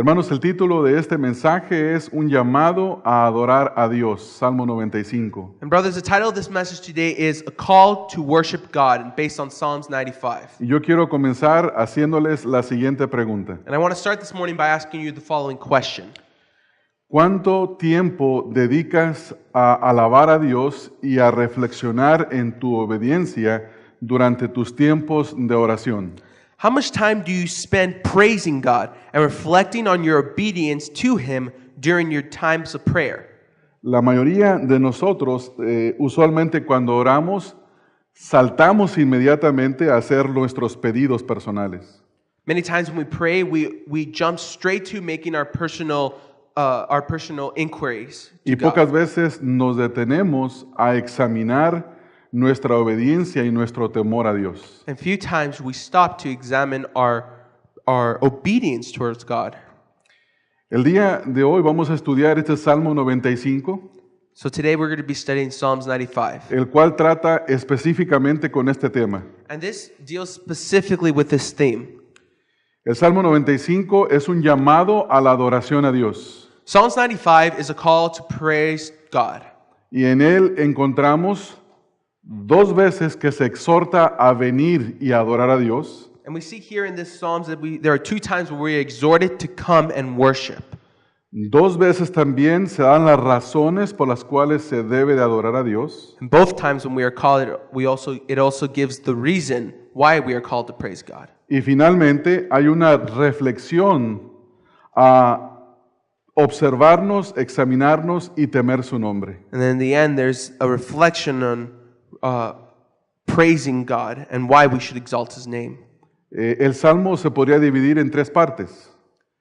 Hermanos, el título de este mensaje es Un llamado a adorar a Dios, Salmo 95. And brothers, the title of this message today is A Call to Worship God, and based on Psalms 95. Y yo quiero comenzar haciéndoles la siguiente pregunta. And I want to start this morning by asking you the following question. ¿Cuánto tiempo dedicas a alabar a Dios y a reflexionar en tu obediencia durante tus tiempos de oración? How much time do you spend praising God and reflecting on your obedience to Him during your times of prayer? La mayoría de nosotros, usualmente cuando oramos, saltamos inmediatamente a hacer nuestros pedidos personales. Many times when we pray, we jump straight to making our personal inquiries to Y pocas God. veces nos detenemos a examinar nuestra obediencia y nuestro temor a Dios. And few times we stop to examine our obedience towards God. El día de hoy vamos a estudiar este Salmo 95, So today we're going to be studying Psalms 95. el cual trata específicamente con este tema. And this deals specifically with this theme. El Salmo 95 es un llamado a la adoración a Dios. Psalms 95 is a call to praise God. Y en él encontramos dos veces que se exhorta a venir y a adorar a Dios. And we see here in this Psalms that there are two times where we are exhorted to come and worship. Dos veces también se dan las razones por las cuales se debe de adorar a Dios. And both times when we are called, it also gives the reason why we are called to praise God. Y finalmente hay una reflexión a observarnos, examinarnos y temer su nombre. And then in the end, there's a reflection on praising God and why we should exalt His name. El Salmo se podría dividir en tres partes.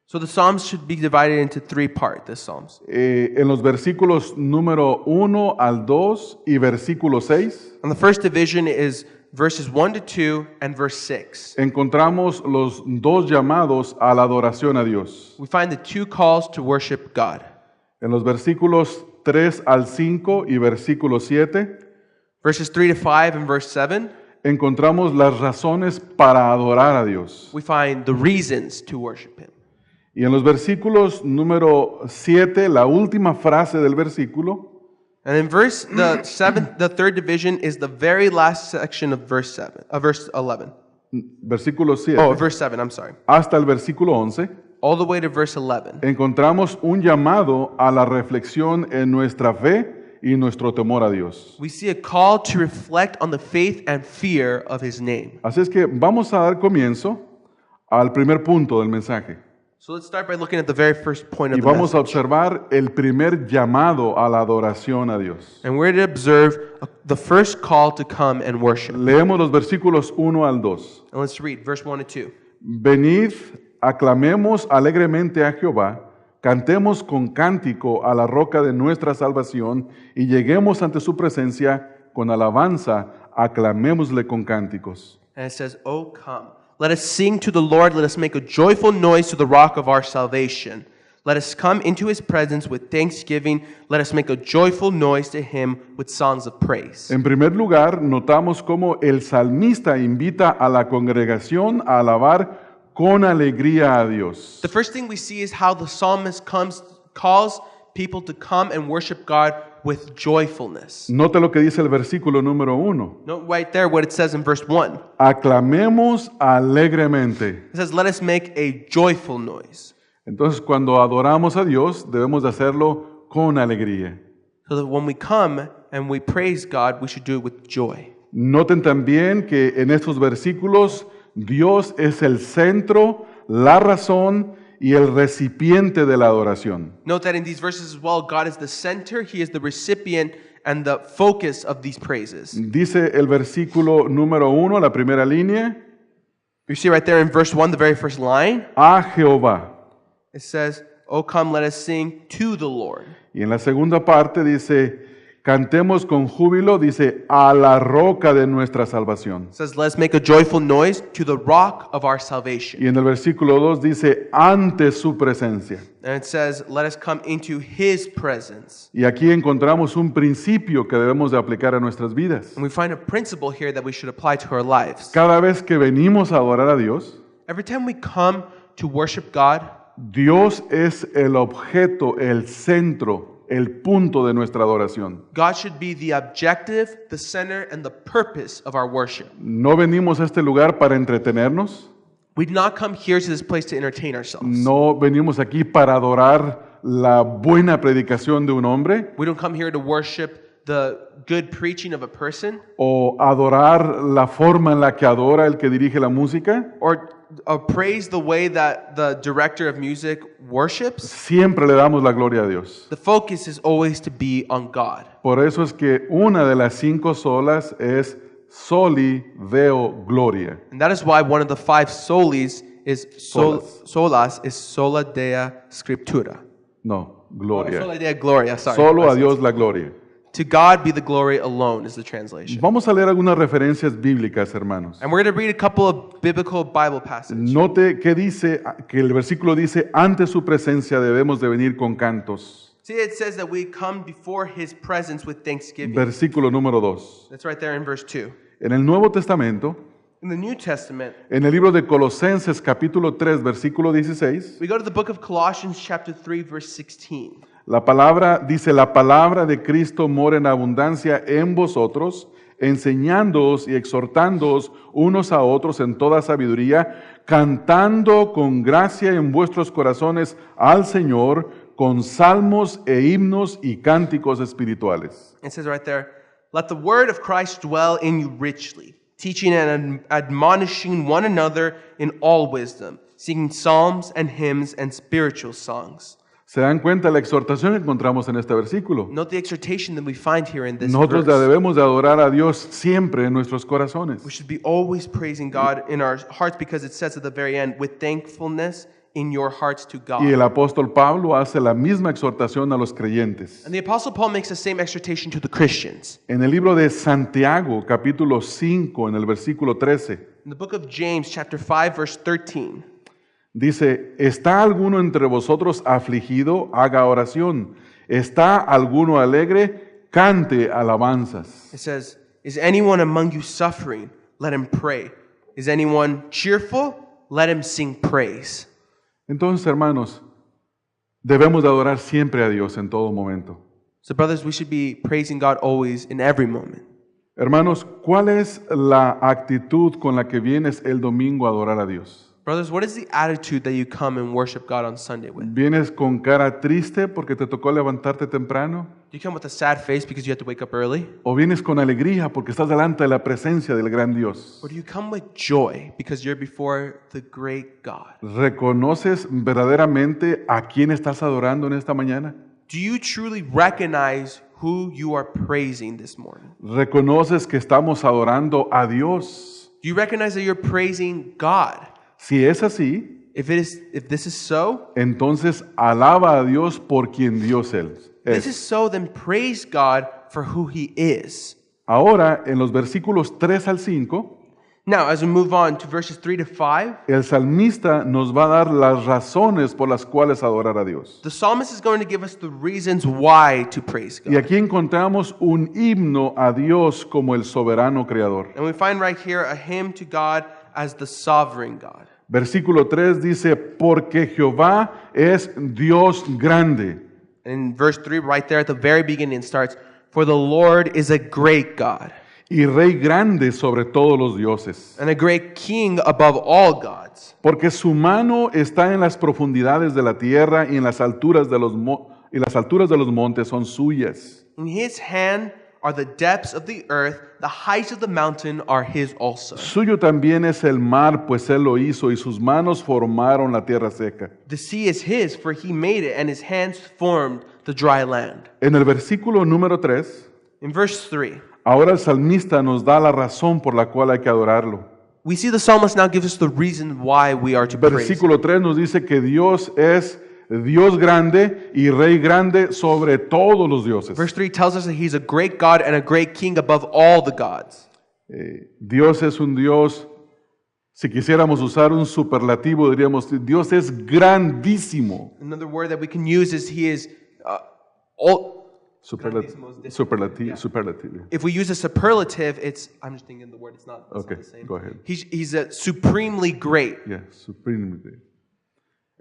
So the Psalms should be divided into three parts, the Psalms. En los versículos número 1 al 2 y versículo 6 And the first division is verses 1 to 2 and verse 6. encontramos los dos llamados a la adoración a Dios. We find the two calls to worship God. En los versículos 3 al 5 y versículo 7 Verses 3 to 5 and verse 7, encontramos las razones para adorar a Dios. we find the reasons to worship Him. Y en los versículos número 7, la última frase del versículo, And in the third division is the very last section of verse 11. versículo 7, Oh, verse 7, I'm sorry. hasta el versículo 11, All the way to verse 11. encontramos un llamado a la reflexión en nuestra fe y nuestro temor a Dios. We see a call to reflect on the faith and fear of His name. Así es que vamos a dar comienzo al primer punto del mensaje. So let's start by looking at the very first point Y of the vamos a message. observar el primer llamado a la adoración a Dios. And we're to observe the first call to come and worship. Leemos los versículos 1 al 2. And let's read verse 1 and 2. Venid, aclamemos alegremente a Jehová, cantemos con cántico a la roca de nuestra salvación y lleguemos ante su presencia con alabanza, aclamémosle con cánticos. And it says, "Oh, come. Let us sing to the Lord. Let us make a joyful noise to the rock of our salvation. Let us come into His presence with thanksgiving. Let us make a joyful noise to Him with songs of praise." En primer lugar, notamos cómo el salmista invita a la congregación a alabar con alegría a Dios. The first thing we see is how the psalmist calls people to come and worship God with joyfulness. Note lo que dice el versículo número 1. Note right there what it says in verse 1. Aclamemos alegremente. It says, "Let us make a joyful noise." Entonces, cuando adoramos a Dios, debemos de hacerlo con alegría. So that when we come and we praise God, we should do it with joy. Noten también que en estos versículos Dios es el centro, la razón y el recipiente de la adoración. Note that in these verses as well, God is the center, He is the recipient and the focus of these praises. Dice el versículo número 1, la primera línea, You see right there in verse 1, the very first line, a Jehová. it says, "Oh, come, let us sing to the Lord." Y en la segunda parte dice, cantemos con júbilo, dice, a la roca de nuestra salvación. It says, "Let us make a joyful noise to the rock of our salvation." Y en el versículo 2 dice, ante su presencia. And it says, "Let us come into His presence." Y aquí encontramos un principio que debemos de aplicar a nuestras vidas. And we find a principle here that we should apply to our lives. Cada vez que venimos a adorar a Dios, Every time we come to worship God, Dios es el objeto, el centro, el punto de nuestra adoración. God should be the objective, the center, and the purpose of our worship. No venimos a este lugar para entretenernos. We did not come here to this place to entertain ourselves. No venimos aquí para adorar la buena predicación de un hombre We don't come here to worship the good preaching of a person o adorar la forma en la que adora el que dirige la música. or praise the way that the director of music worships. Siempre le damos la gloria a Dios. The focus is always to be on God. Por eso es que una de las 5 solas es Soli Deo Gloria. And that is why one of the 5 solis is solas is sola dea scriptura. No, Gloria. Sola dea gloria, sorry. Solo a Dios la gloria. To God be the glory alone is the translation. Vamos a leer algunas referencias bíblicas, hermanos. And we're going to read a couple of biblical Bible passages. Note que dice, que el versículo dice, ante su presencia debemos de venir con cantos. See, it says that we come before His presence with thanksgiving. Versículo número 2. That's right there in verse 2. En el Nuevo Testamento, In the New Testament, en el libro de Colosenses capítulo 3, versículo 16, we go to the book of Colossians chapter 3 verse 16. la palabra dice, la palabra de Cristo mora en abundancia en vosotros, enseñándoos y exhortándoos unos a otros en toda sabiduría, cantando con gracia en vuestros corazones al Señor, con salmos e himnos y cánticos espirituales. It says right there, let the word of Christ dwell in you richly, teaching and admonishing one another in all wisdom, singing psalms and hymns and spiritual songs. ¿Se dan cuenta la exhortación que encontramos en este versículo? Note the exhortation that we find here in this Nosotros verse. debemos de adorar a Dios siempre en nuestros corazones. We should be always praising God in our hearts because it says at the very end, with thankfulness in your hearts to God. Y el apóstol Pablo hace la misma exhortación a los creyentes. And the Apostle Paul makes the same exhortation to the Christians. En el libro de Santiago, capítulo 5, en el versículo 13, In the book of James, chapter 5, verse 13, dice, ¿está alguno entre vosotros afligido? Haga oración. ¿Está alguno alegre? Cante alabanzas. it says, is anyone among you suffering? Let him pray. Is anyone cheerful? Let him sing praise. Entonces, hermanos, debemos de adorar siempre a Dios en todo momento. So, brothers, we should be praising God always in every moment. Hermanos, ¿cuál es la actitud con la que vienes el domingo a adorar a Dios? Brothers, what is the attitude that you come and worship God on Sunday with? ¿Vienes con cara triste porque te tocó levantarte temprano? Do you come with a sad face because you have to wake up early? ¿O vienes con alegría porque estás delante de la presencia del gran Dios? Or do you come with joy because you're before the great God? ¿Reconoces verdaderamente a quién estás adorando en esta mañana? Do you truly recognize who you are praising this morning? ¿Reconoces que estamos adorando a Dios? Do you recognize that you're praising God? Si es así, If this is so, entonces alaba a Dios por quien Dios es. this is so, then praise God for who He is. Ahora, en los versículos 3 al 5, Now, as we move on to verses 3 to 5, el salmista nos va a dar las razones por las cuales adorar a Dios. the psalmist is going to give us the reasons why to praise Y God. aquí encontramos un himno a Dios como el soberano creador. And we find right here a hymn to God as the sovereign God. Versículo 3 dice, porque Jehová es Dios grande. And in verse 3, right there at the very beginning, it starts, for the Lord is a great God Y rey grande sobre todos los dioses. and a great king above all gods. Porque su mano está en las profundidades de la tierra y en las alturas de los montes son suyas. In His hand are the depths of the earth, the heights of the mountain are His also. Suyo también es el mar, pues él lo hizo, y sus manos formaron la tierra seca. The sea is His, for He made it, and His hands formed the dry land. En el versículo número 3, In verse 3, ahora el salmista nos da la razón por la cual hay que adorarlo. we see the psalmist now gives us the reason why we are to praise Him. Versículo 3 nos dice que Dios es Dios grande y rey grande sobre todos los dioses. Verse 3 tells us that He's a great God and a great king above all the gods. Dios es un Dios, si quisiéramos usar un superlativo, diríamos, Dios es grandísimo. Another word that we can use is He is all. Superlativo. If we use a superlative, I'm just thinking the word, it's not Okay, the same. go ahead. He's a supremely great. Yeah, supremely.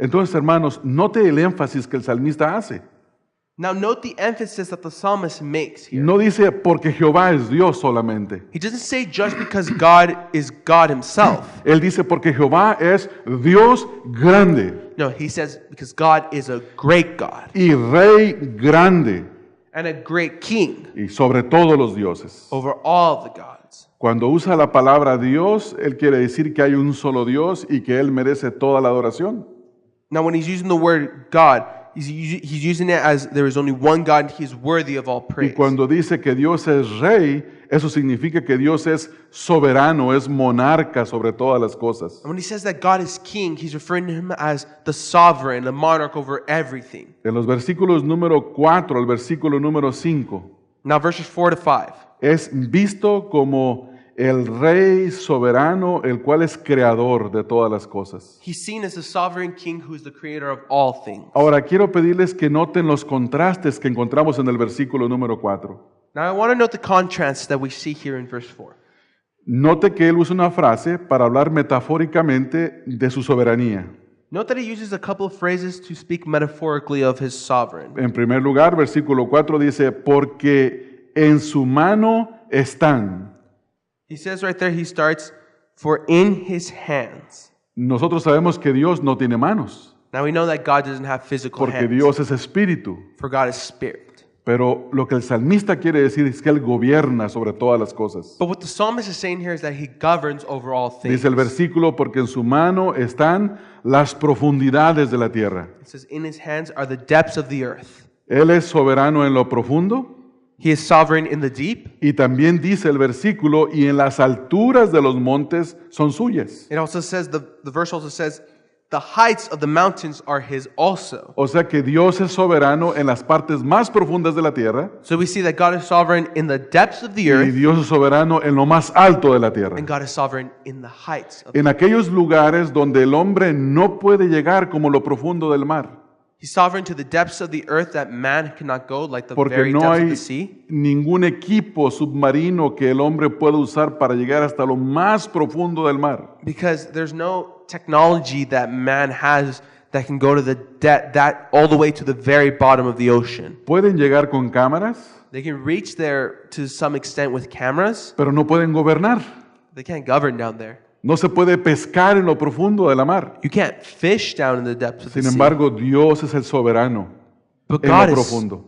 Entonces, hermanos, note el énfasis que el salmista hace. Now note the emphasis that the psalmist makes here. No dice porque Jehová es Dios solamente. He doesn't say just because God is God himself. Él dice porque Jehová es Dios grande No, he says because God is a great God y Rey grande and a great king y sobre todos los dioses. over all the gods. Cuando usa la palabra Dios, él quiere decir que hay un solo Dios y que él merece toda la adoración. Now when he's using the word God, he's using it as there is only one God and he is worthy of all Y praise. cuando dice que Dios es rey, eso significa que Dios es soberano, es monarca sobre todas las cosas. And when he says that God is king, he's referring to him as the sovereign, the monarch over everything. En los versículos número 4 al versículo número 5, Now verses 4 to 5. es visto como el rey soberano, el cual es creador de todas las cosas. He's seen as the sovereign king who is the creator of all things. Ahora, quiero pedirles que noten los contrastes que encontramos en el versículo número 4. Now I want to note the contrast that we see here in verse 4. Note que él usa una frase para hablar metafóricamente de su soberanía. Note that he uses a couple of phrases to speak metaphorically of his sovereign. En primer lugar, versículo 4 dice, porque en su mano están. He says right there, he starts, for in his hands. Nosotros sabemos que Dios no tiene manos, Now we know that God doesn't have physical porque hands, Dios es espíritu. for God is spirit. Pero lo que el salmista quiere decir es que Él gobierna sobre todas las cosas. But what the psalmist is saying here is that he governs over all things. Dice el versículo, porque en su mano están las profundidades de la tierra. It says, in his hands are the depths of the earth. Él es soberano en lo profundo. He is sovereign in the deep. Y también dice el versículo, y en las alturas de los montes son suyas. It also says, the verse also says, the heights of the mountains are his also. O sea que Dios es soberano en las partes más profundas de la tierra So we see that God is sovereign in the depths of the y earth, Dios es soberano en lo más alto de la tierra. and God is sovereign in the heights of En aquellos lugares donde el hombre no puede llegar como lo profundo del mar. He's sovereign to the depths of the earth that man cannot go, like the Porque very no depths of hay the sea. ningún equipo submarino que el hombre pueda usar para llegar hasta lo más profundo del mar. Because there's no technology that man has that can go to the that all the way to the very bottom of the ocean. Pueden llegar con cámaras, They can reach there to some extent with cameras. pero no pueden gobernar. They can't govern down there. No se puede pescar en lo profundo de la mar. You can't fish down in the depths of the Sin sea. embargo, Dios es el soberano But en God lo is, profundo.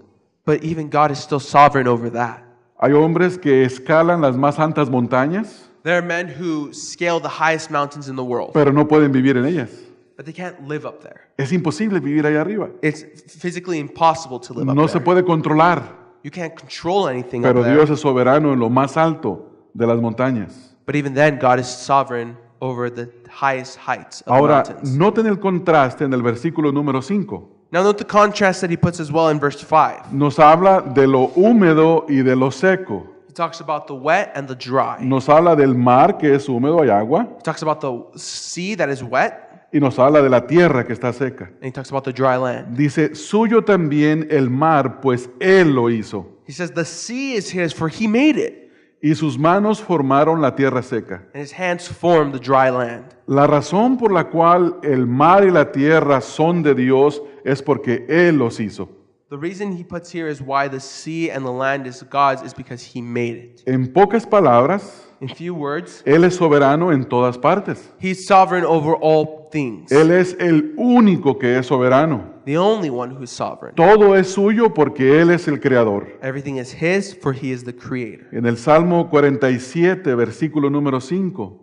but even God is still sovereign over that. Hay hombres que escalan las más altas montañas, There are men who scale the highest mountains in the world, pero no pueden vivir en ellas. but they can't live up there. Es imposible vivir allá arriba. It's physically impossible to live No up se there. puede controlar, You can't control anything pero up there. Dios es soberano en lo más alto de las montañas. But even then, God is sovereign over the highest heights of Ahora, the mountains. noten el contraste en el versículo número 5. Now note the contrast that he puts as well in verse 5. Nos habla de lo húmedo y de lo seco. He talks about the wet and the dry. Nos habla del mar, que es húmedo, hay agua, He talks about the sea that is wet, y nos habla de la tierra que está seca. and he talks about the dry land. Dice, suyo también el mar, pues Él lo hizo, He says, the sea is his, for he made it, y sus manos formaron la tierra seca. and his hands formed the dry land. La razón por la cual el mar y la tierra son de Dios es porque Él los hizo. The reason he puts here is why the sea and the land is God's is because he made it. En pocas palabras, In few words, Él es soberano en todas partes. he's sovereign over all things. Él es el único que es soberano. The only one who is sovereign. Todo es suyo porque Él es el creador. Everything is his, for he is the creator. En el Salmo 47, versículo número 5,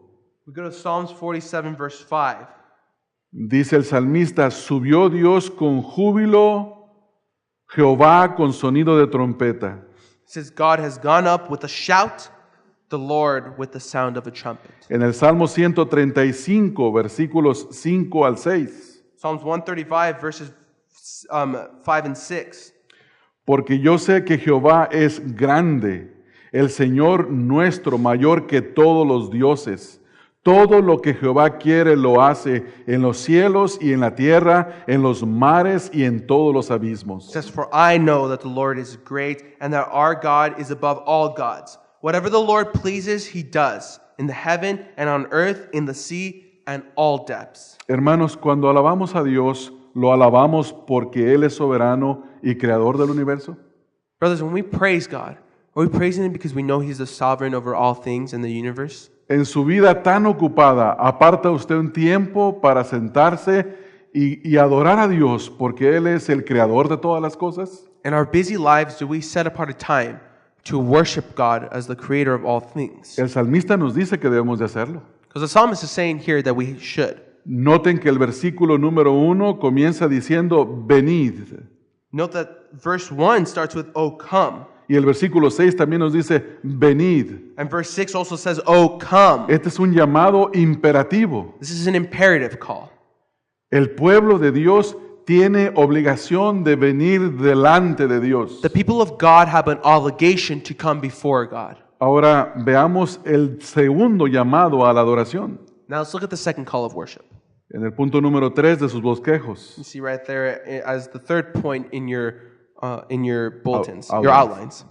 We go to Psalms 47, verse 5. dice el salmista, subió Dios con júbilo, Jehová con sonido de trompeta. It says, God has gone up with a shout, the Lord with the sound of a trumpet. En el Salmo 135, versículos 5 al 6, Psalms 135, verses 5 and 6. porque yo sé que Jehová es grande, el Señor nuestro mayor que todos los dioses. Todo lo que Jehová quiere lo hace en los cielos y en la tierra, en los mares y en todos los It abismos. says, for I know that the Lord is great and that our God is above all gods. Whatever the Lord pleases, he does, in the heaven and on earth, in the sea and all depths. Hermanos, cuando alabamos a Dios, ¿lo alabamos porque Él es soberano y creador del universo? Brothers, when we praise God, are we praising Him because we know He's the sovereign over all things in the universe? En su vida tan ocupada, ¿aparta usted un tiempo para sentarse y adorar a Dios porque Él es el creador de todas las cosas? In our busy lives, do we set apart a time to worship God as the creator of all things? El salmista nos dice que debemos de hacerlo. Because the psalmist is saying here that we should. Noten que el versículo número 1 comienza diciendo, venid. Note that verse 1 starts with, "Oh, come." Y el versículo 6 también nos dice, venid. And verse 6 also says, "Oh, come." Este es un llamado imperativo. This is an imperative call. El pueblo de Dios tiene obligación de venir delante de Dios. The people of God have an obligation to come before God. Ahora veamos el segundo llamado a la adoración. Now let's look at the second call of worship. En el punto número 3 de sus bosquejos. You see right there as the third point in your bulletins, Outlines. your outlines.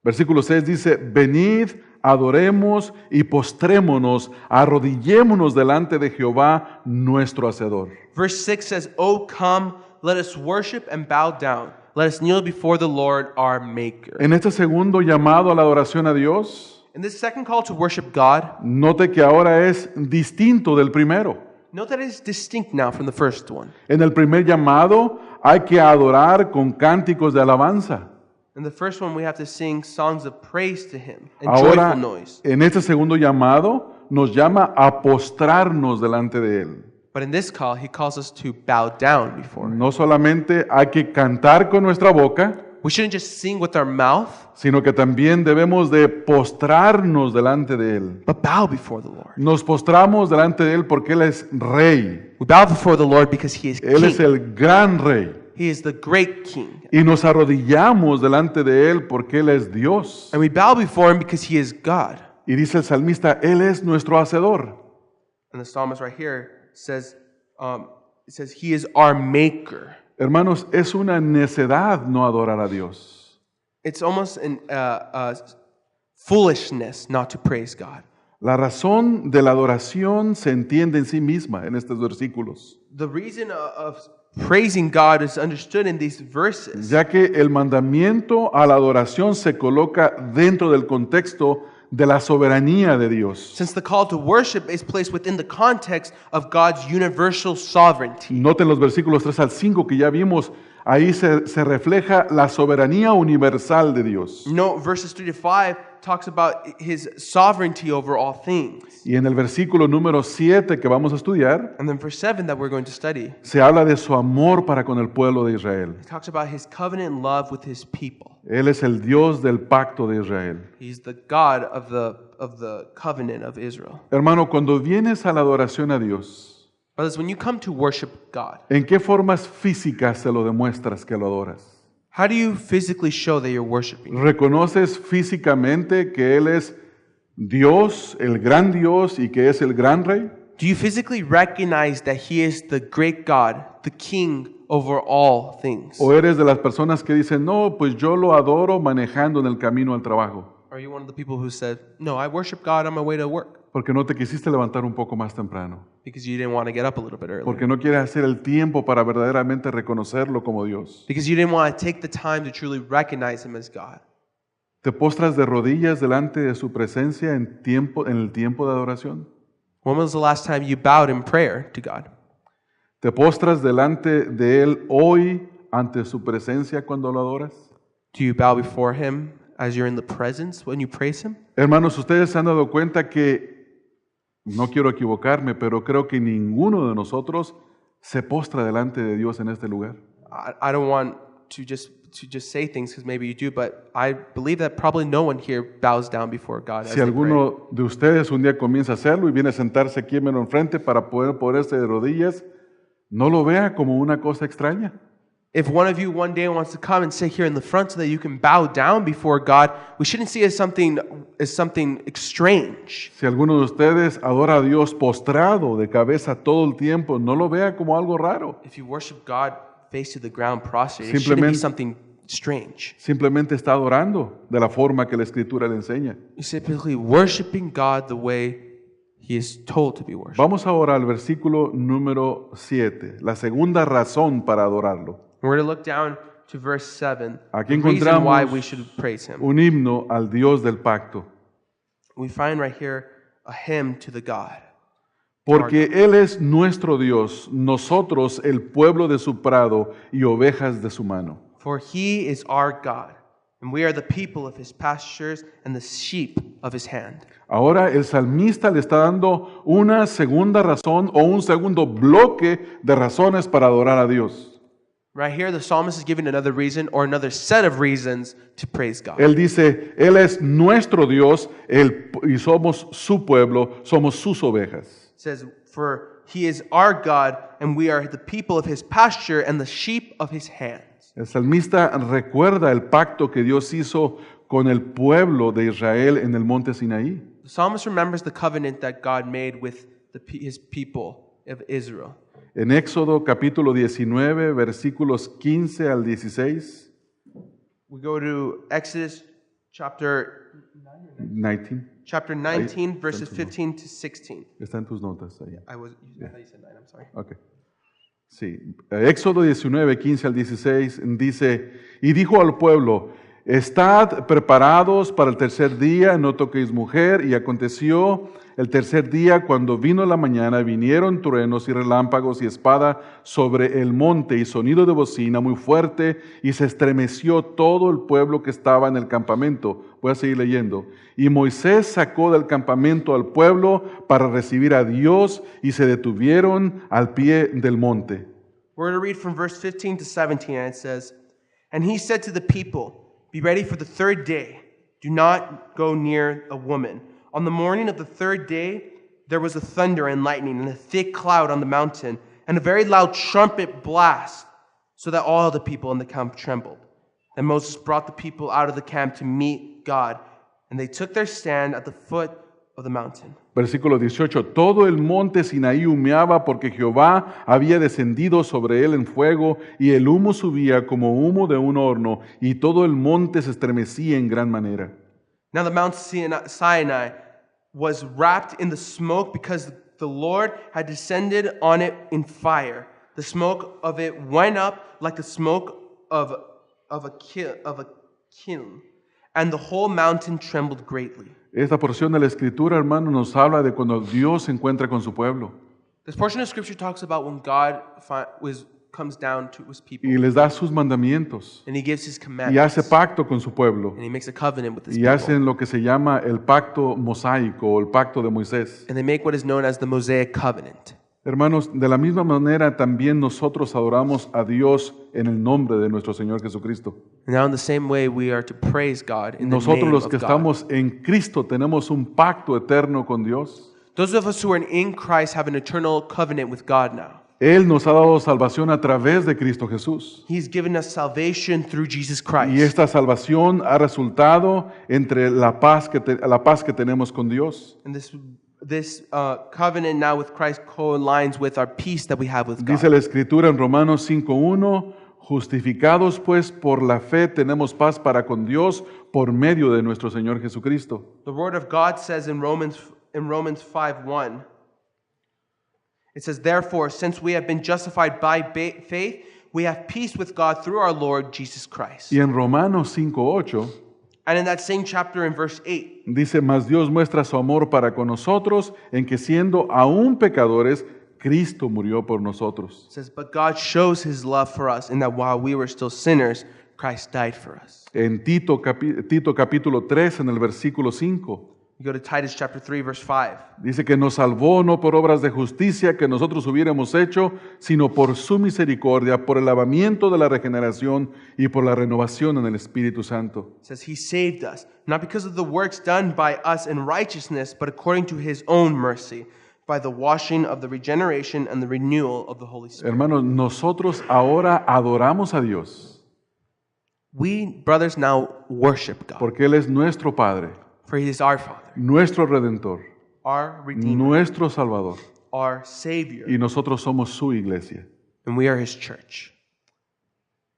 Versículo 6 dice, venid, adoremos y postrémonos, arrodillémonos delante de Jehová, nuestro Hacedor. Verse 6 says, "Oh, come, let us worship and bow down. Let us kneel before the Lord our Maker." En este segundo llamado a la adoración a Dios, In this second call to worship God, note que ahora es distinto del primero. note that it is distinct now from the first one. En el primer llamado hay que adorar con cánticos de alabanza. In the first one, we have to sing songs of praise to Him and Ahora, joyful noise. en este segundo llamado, nos llama a postrarnos delante de Él. But in this call, He calls us to bow down before Him. No solamente hay que cantar con nuestra boca, We shouldn't just sing with our mouth, sino que también debemos de postrarnos delante de Él. but bow before the Lord. Nos postramos delante de Él porque Él es Rey. We bow before the Lord because He is Él es King. el gran Rey. He is the great King. Y nos arrodillamos delante de Él porque Él es Dios. And we bow before Him because He is God. Y dice el salmista, Él es nuestro Hacedor. And the psalmist right here says, it says, He is our Maker. Hermanos, es una necedad no adorar a Dios. It's almost an foolishness not to praise God. La razón de la adoración se entiende en sí misma en estos versículos, The reason of praising God is understood in these verses, ya que el mandamiento a la adoración se coloca dentro del contexto de la soberanía de Dios. since the call to worship is placed within the context of God's universal sovereignty. Noten los versículos 3 al 5 que ya vimos, ahí se refleja la soberanía universal de Dios. No, verses 3 to 5 talks about His sovereignty over all things. Y en el versículo número 7 que vamos a estudiar, And then verse 7 that we're going to study, se habla de su amor para con el pueblo de Israel. it talks about His covenant love with His people. Él es el Dios del pacto de Israel. He's the God of the covenant of Israel. Hermano, cuando vienes a la adoración a Dios, Brothers, when you come to worship God, ¿en qué formas físicas se lo demuestras que lo adoras? how do you physically show that you're worshiping? ¿Reconoces físicamente que Él es Dios, el gran Dios y que es el gran Rey? Do you physically recognize that He is the great God, the King over all things? ¿O eres de las personas que dicen, no, pues yo lo adoro manejando en el camino al trabajo? Are you one of the people who said, "No, I worship God on my way to work," Porque no te quisiste levantar un poco más temprano. because you didn't want to get up a little bit earlier? Porque no quieres hacer el tiempo para verdaderamente reconocerlo como Dios. Because you didn't want to take the time to truly recognize Him as God? ¿Te postras de rodillas delante de su presencia en el tiempo de adoración? When was the last time you bowed in prayer to God? ¿Te postras delante de Él hoy ante su presencia cuando lo adoras? Do you bow before Him as you're in the presence when you praise Him? Hermanos, ustedes se han dado cuenta que, no quiero equivocarme, pero creo que ninguno de nosotros se postra delante de Dios en este lugar. I don't want to just say things because maybe you do, but I believe that probably no one here bows down before God as Si they pray. alguno de ustedes un día comienza a hacerlo y viene a sentarse aquí en menos enfrente para poder ponerse de rodillas, no lo vea como una cosa extraña. If one of you one day wants to come and sit here in the front so that you can bow down before God, we shouldn't see it as something strange. Si alguno de ustedes adora a Dios postrado de cabeza todo el tiempo, no lo vea como algo raro. If you worship God face to the ground prostrate, it shouldn't be something strange. Simplemente está adorando de la forma que la Escritura le enseña. You're simply worshiping God the way He is told to be worshipped. Vamos ahora al versículo número 7, la segunda razón para adorarlo. We're going to look down to verse 7. Aquí The reason why encontramos we should praise him. un himno al Dios del pacto, We find right here a hymn to the God. porque Él es nuestro Dios, nosotros el pueblo de su prado y ovejas de su mano. For he is our God, and we are the people of his pastures and the sheep of his hand. Ahora el salmista le está dando una segunda razón o un segundo bloque de razones para adorar a Dios. Right here, the psalmist is giving another reason or another set of reasons to praise God. Él dice, Él es nuestro Dios y somos su pueblo, somos sus ovejas. It says, for he is our God, and we are the people of his pasture and the sheep of his hands. El salmista recuerda el pacto que Dios hizo con el pueblo de Israel en el monte Sinaí. The psalmist remembers the covenant that God made with his people of Israel. En Éxodo capítulo 19, versículos 15 al 16. We go to Exodus chapter 19, verses 15 to 16. Está en tus notas ahí. I thought you said 9, I'm sorry. Okay. Sí. Éxodo 19, 15 al 16 dice, y dijo al pueblo, estad preparados para el tercer día, no toquéis mujer. Y aconteció el tercer día, cuando vino la mañana, vinieron truenos y relámpagos y espada sobre el monte y sonido de bocina muy fuerte, y se estremeció todo el pueblo que estaba en el campamento. Voy a seguir leyendo. Y Moisés sacó del campamento al pueblo para recibir a Dios, y se detuvieron al pie del monte. We're going to read from verse 15 to 17, and it says, and he said to the people, be ready for the third day. Do not go near a woman. On the morning of the third day, there was a thunder and lightning and a thick cloud on the mountain and a very loud trumpet blast, so that all the people in the camp trembled. Then Moses brought the people out of the camp to meet God, and they took their stand at the foot of the mountain. Versículo 18, todo el monte Sinaí humeaba porque Jehová había descendido sobre él en fuego, y el humo subía como humo de un horno, y todo el monte se estremecía en gran manera. Now the Mount Sinai was wrapped in the smoke because the Lord had descended on it in fire. The smoke of it went up like the smoke of a kiln, and the whole mountain trembled greatly. Esta porción de la Escritura, hermano, nos habla de cuando Dios se encuentra con su pueblo This portion of Scripture talks about when God comes down to his people, y les da sus mandamientos and he gives his y commandments, hace pacto con su pueblo and he makes a covenant with his y people. hacen lo que se llama el pacto mosaico o el pacto de Moisés. And they make what is known as the Mosaic covenant. Hermanos, de la misma manera también nosotros adoramos a Dios en el nombre de nuestro Señor Jesucristo. And now in the same way we are to praise God in the Nosotros name los of que God. estamos en Cristo tenemos un pacto eterno con Dios. Those of us who are in Christ have an eternal covenant with God now. Él nos ha dado salvación a través de Cristo Jesús. He's given us salvation through Jesus Y Christ. esta salvación ha resultado entre la paz que tenemos con Dios. And this covenant now with Christ co-aligns with our peace that we have with Dice God. la Escritura en Romanos 5:1, justificados pues por la fe tenemos paz para con Dios por medio de nuestro Señor Jesucristo. The word of God says in Romans 5:1, it says, therefore, since we have been justified by faith, we have peace with God through our Lord Jesus Christ. Y en Romanos 5:8 And in that same chapter in verse 8, dice, mas Dios muestra su amor para con nosotros en que siendo aún pecadores, Cristo murió por nosotros. it says, but God shows his love for us in that while we were still sinners, Christ died for us. En Tito capítulo 3, en el versículo 5, You go to Titus chapter 3, verse 5. dice que nos salvó no por obras de justicia que nosotros hubiéramos hecho, sino por su misericordia, por el lavamiento de la regeneración y por la renovación en el Espíritu Santo. It says he saved us, not because of the works done by us in righteousness, but according to his own mercy, by the washing of the regeneration and the renewal of the Holy Spirit. Hermanos, nosotros ahora adoramos a Dios We, brothers, now worship God, porque Él es nuestro Padre, for he is our Father, nuestro Redentor, our Redeemer, nuestro Salvador, our Savior, y nosotros somos su iglesia. and we are his church.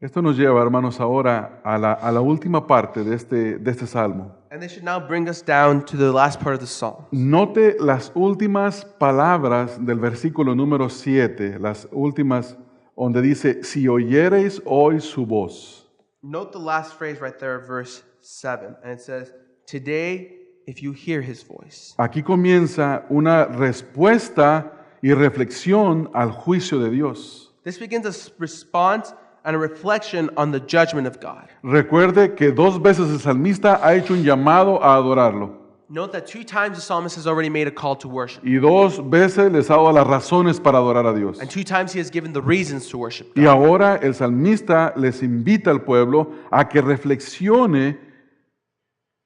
Esto nos lleva, hermanos, ahora a la última parte de este salmo. And this should now bring us down to the last part of the psalm. Note las últimas palabras del versículo número 7, las últimas donde dice, si oyereis hoy su voz. Note the last phrase right there, verse 7. And it says, today, if you hear his voice. Aquí comienza una respuesta y reflexión al juicio de Dios. This begins a response and a reflection on the judgment of God. Recuerde que 2 veces el salmista ha hecho un llamado a adorarlo Note that 2 times the psalmist has already made a call to worship. y 2 veces les ha dado las razones para adorar a Dios. And 2 times he has given the reasons to worship Y God. ahora el salmista les invita al pueblo a que reflexione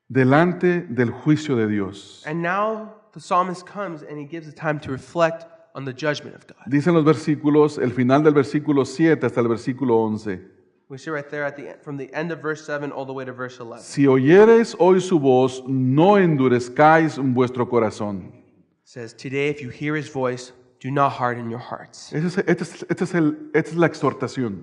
delante del juicio de Dios. And now the psalmist comes and he gives the time to reflect on the judgment of God. Dicen los versículos, el final del versículo 7 hasta el versículo 11. We see right there at the end, from the end of verse 7 all the way to verse 11. Si oyereis hoy su voz, no endurezcáis vuestro corazón. It says, today if you hear his voice, do not harden your hearts. Esta es la exhortación.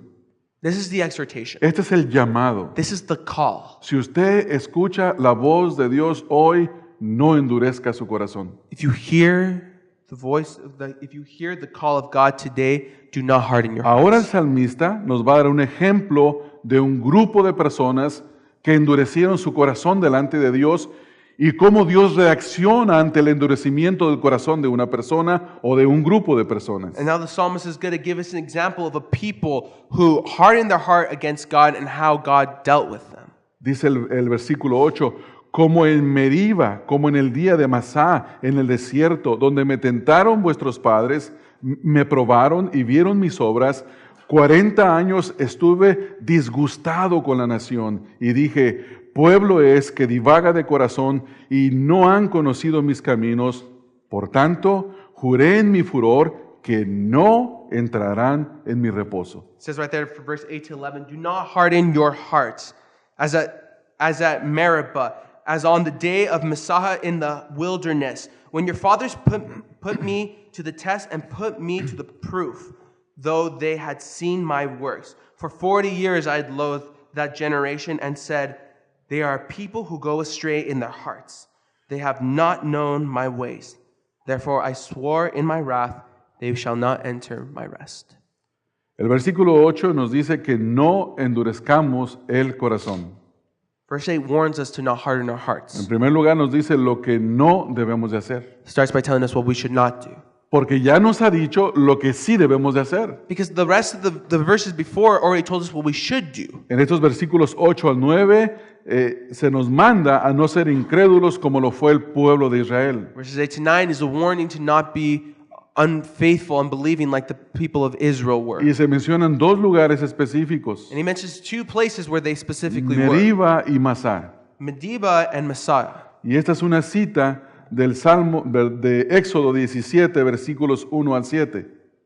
This is the exhortation. Este es el llamado. This is the call. Si usted escucha la voz de Dios hoy, no endurezca su corazón. If you hear if you hear the call of God today, do not harden your Ahora el hearts. salmista nos va a dar un ejemplo de un grupo de personas que endurecieron su corazón delante de Dios y cómo Dios reacciona ante el endurecimiento del corazón de una persona o de un grupo de personas. And now the psalmist is going to give us an example of a people who hardened their heart against God and how God dealt with them. Dice el versículo 8, como en Meriba, como en el día de Masá, en el desierto, donde me tentaron vuestros padres, me probaron y vieron mis obras. 40 años estuve disgustado con la nación y dije, pueblo es que divaga de corazón y no han conocido mis caminos. Por tanto, juré en mi furor que no entrarán en mi reposo. It says right there for verse 8 to 11, do not harden your hearts as at Meribah, as on the day of Massah in the wilderness, when your fathers put me to the test and put me to the proof, though they had seen my works. For 40 years I had loathed that generation and said, they are a people who go astray in their hearts. They have not known my ways. Therefore I swore in my wrath, they shall not enter my rest. El versículo 8 nos dice que no endurezcamos el corazón. Verse 8 warns us to not harden our En hearts. primer lugar nos dice lo que no debemos de hacer. It starts by telling us what we should not do. Porque ya nos ha dicho lo que sí debemos de hacer. Because the rest of the verses before already told us what we should do. En estos versículos 8 al 9 se nos manda a no ser incrédulos como lo fue el pueblo de Israel. Verses 8 to 9 is a warning to not be unfaithful and believing like the people of Israel were. Y se mencionan 2 lugares específicos, And he mentions 2 places where they specifically were. Meriba y Masá. Medeba and Messiah. Y esta es una cita del Salmo de Éxodo 17, versículos 1 al 7.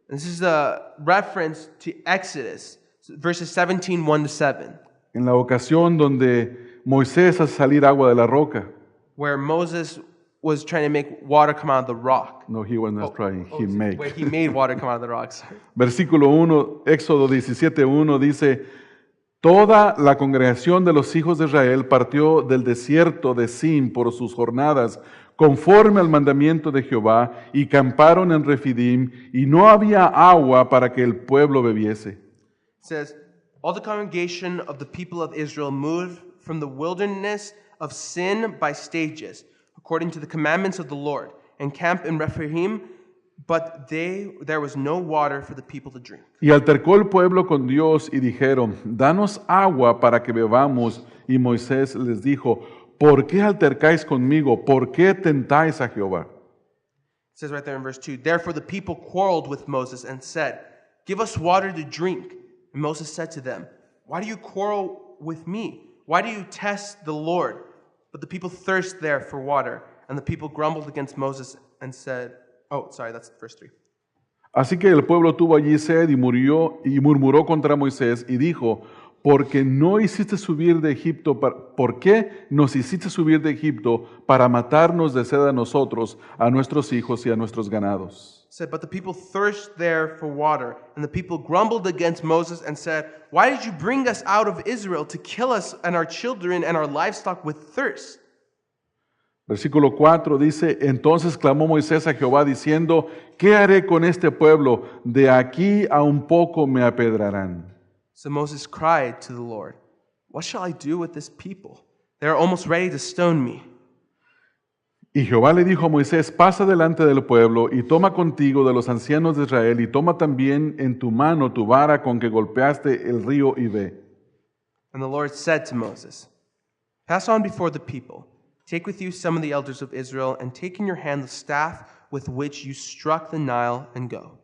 This is a reference to Exodus, verses 17, 1 to 7, En la ocasión donde Moisés hace salir agua de la roca. where Moses was trying to make water come out of the rock. No, he was not trying, he made. Where he made water come out of the rocks. Versículo 1, Éxodo 17, 1 dice, toda la congregación de los hijos de Israel partió del desierto de Sin por sus jornadas, conforme al mandamiento de Jehová, y camparon en Refidim, y no había agua para que el pueblo bebiese. It says, all the congregation of the people of Israel moved from the wilderness of Sin by stages, according to the commandments of the Lord, and camped in Rephaim, but there was no water for the people to drink. Y altercó el pueblo con Dios y dijeron, danos agua para que bebamos. Y Moisés les dijo, ¿por qué altercáis conmigo? ¿Por qué tentáis a Jehová? It says right there in verse 2, therefore the people quarreled with Moses and said, give us water to drink. And Moses said to them, why do you quarrel with me? Why do you test the Lord? But the people thirst there for water. And the people grumbled against Moses and said, that's verse 3. Así que el pueblo tuvo allí sed y murmuró contra Moisés y dijo, ¿por qué nos hiciste subir de Egipto para matarnos de sed a nosotros, a nuestros hijos y a nuestros ganados? Said, but the people thirst there for water. And the people grumbled against Moses and said, why did you bring us out of Israel to kill us and our children and our livestock with thirst? Versículo 4 dice, entonces clamó Moisés a Jehová diciendo, ¿qué haré con este pueblo? De aquí a un poco me apedrarán. So Moses cried to the Lord, "What shall I do with this people? They are almost ready to stone me." Y Jehová le dijo a Moisés, pasa delante del pueblo y toma contigo de los ancianos de Israel y toma también en tu mano tu vara con que golpeaste el río y ve. And the Lord said to Moses, "Pass on before the people. Take with you some of the elders of Israel, and take in your hand the staff with which you struck the Nile, and go."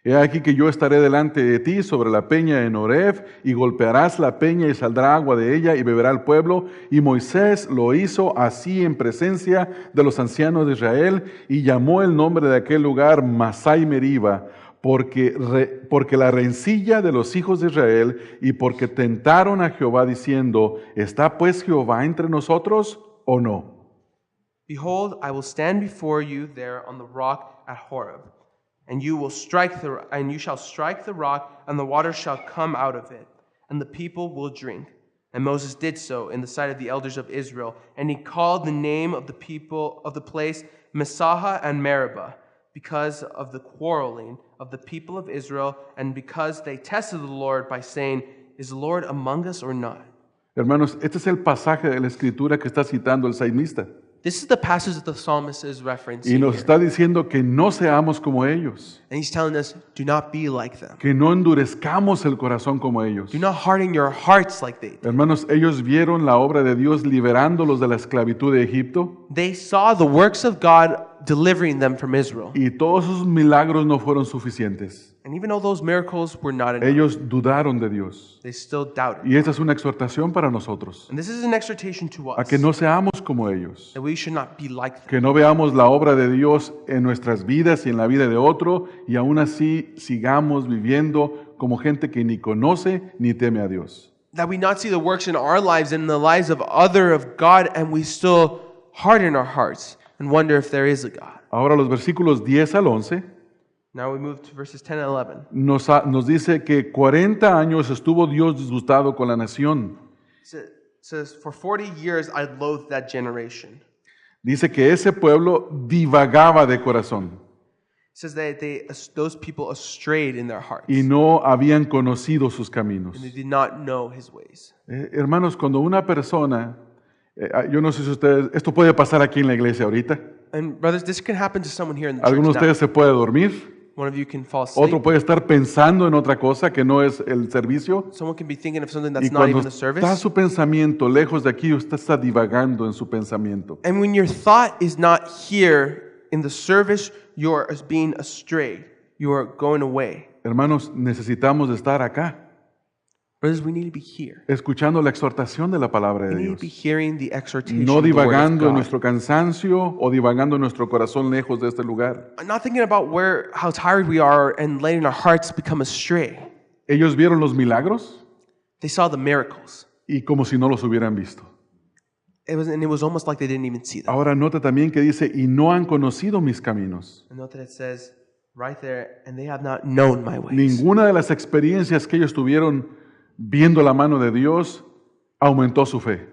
He aquí que yo estaré delante de ti sobre la peña en Horeb, y golpearás la peña y saldrá agua de ella y beberá el pueblo. Y Moisés lo hizo así en presencia de los ancianos de Israel, y llamó el nombre de aquel lugar Masai Meriba, porque la rencilla de los hijos de Israel, y porque tentaron a Jehová diciendo, ¿está pues Jehová entre nosotros o no? Behold, I will stand before you there on the rock at Horeb, and you shall strike the rock, and the water shall come out of it, and the people will drink. And Moses did so in the sight of the elders of Israel, and he called the name of the people of the place Massah and Meribah, because of the quarreling of the people of Israel, and because they tested the Lord by saying, "Is the Lord among us or not?" Hermanos, este es el pasaje de la Escritura que está citando el salmista. This is the passage that the psalmist is referencing Y nos here. está diciendo que no seamos como ellos, And he's telling us, do not be like them. que no endurezcamos el corazón como ellos. Do not harden your hearts like they did. Hermanos, ellos vieron la obra de Dios liberándolos de la esclavitud de Egipto, They saw the works of God delivering them from Israel. y todos sus milagros no fueron suficientes. And even though those miracles were not enough, Ellos dudaron de Dios. they still doubted. Y esta es una exhortación para nosotros, And this is an exhortation to a us, que no seamos como ellos, that we should not be like them. que no veamos la obra de Dios en nuestras vidas y en la vida de otro, y aún así sigamos viviendo como gente que ni conoce ni teme a Dios. That we not see the works in our lives and in the lives of other of God, and we still harden our hearts and wonder if there is a God. Ahora los versículos 10 al 11 Now we move to verses 10 and 11. nos dice que 40 años estuvo Dios disgustado con la nación. It says, "For 40 years I loathed that generation." Dice que ese pueblo divagaba de corazón It says that those people strayed in their hearts, y no habían conocido sus caminos. and they did not know his ways. Hermanos, cuando una persona, yo no sé si ustedes, esto puede pasar aquí en la iglesia ahorita. And brothers, this can happen to someone here in the Algunos de church now. ustedes se puede dormir, One of you can fall asleep. otro puede estar pensando en otra cosa que no es el servicio. Someone can be thinking of something Y that's not cuando even the service. está su pensamiento lejos de aquí, usted está divagando en su pensamiento. And when your thought is not here in the service, you're being astray. You are going away. Hermanos, necesitamos de estar acá, Brothers, we need to be here. escuchando la exhortación de la palabra de We need Dios. to be hearing the exhortation No of the word of divagando en God. nuestro cansancio o divagando en nuestro corazón lejos de este lugar. Not thinking about how tired we are and letting our hearts become astray. Ellos vieron los milagros They saw the miracles. y como si no los hubieran visto. And it was almost like they didn't even see them. Ahora nota también que dice, y no han conocido mis caminos. And note that it says right there, and they have not known my ways. Ninguna de las experiencias que ellos tuvieron viendo la mano de Dios aumentó su fe.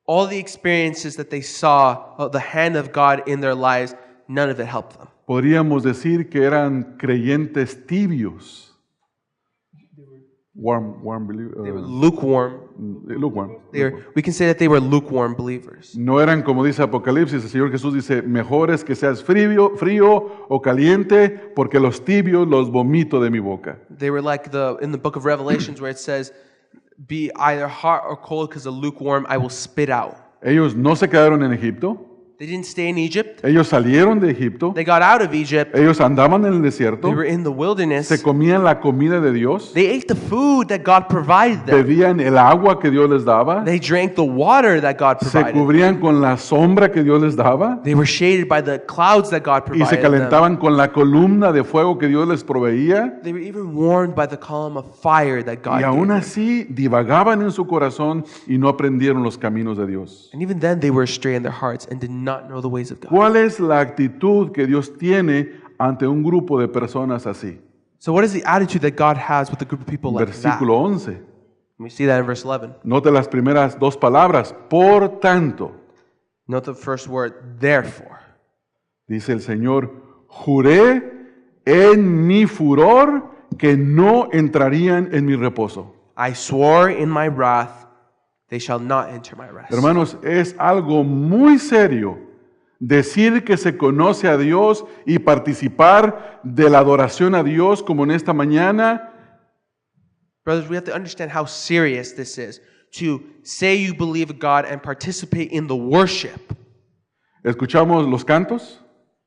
All the experiences that they saw of the hand of God in their lives, none of it helped them. Podríamos decir que eran creyentes tibios. Warm believer, They were lukewarm. lukewarm. We can say that they were lukewarm believers. No eran como dice Apocalipsis, el Señor Jesús dice, mejor es que seas frío o caliente, porque los tibios los vomito de mi boca. They were like in the book of Revelations where it says, "Be either hot or cold, because the lukewarm I will spit out." Ellos no se quedaron en Egipto, They didn't stay in Egypt. ellos salieron de Egipto, They got out of Egypt. ellos andaban en el desierto, They were in the wilderness. se comían la comida de Dios, They ate the food that God provided them. bebían el agua que Dios les daba, They drank the water that God se provided. cubrían con la sombra que Dios les daba They were shaded by the clouds that God y se provided them. calentaban con la columna de fuego que Dios les proveía, They were even warmed by the column of fire that God y aún gave them. así divagaban en su corazón y no aprendieron los caminos de Dios. And even then they were astray in their hearts and did not know the ways of God. ¿Cuál es la actitud que Dios tiene ante un grupo de personas así? So what is the attitude that God has with a group of people like that? Versículo 11. We see that in verse 11. Note las primeras dos palabras, por tanto. Note the first word, therefore. Dice el Señor, juré en mi furor que no entrarían en mi reposo. I swore in my wrath, they shall not enter my rest. Hermanos, es algo muy serio decir que se conoce a Dios y participar de la adoración a Dios como en esta mañana. Brothers, we have to understand how serious this is. To say you believe God and participate in the worship. Escuchamos los cantos,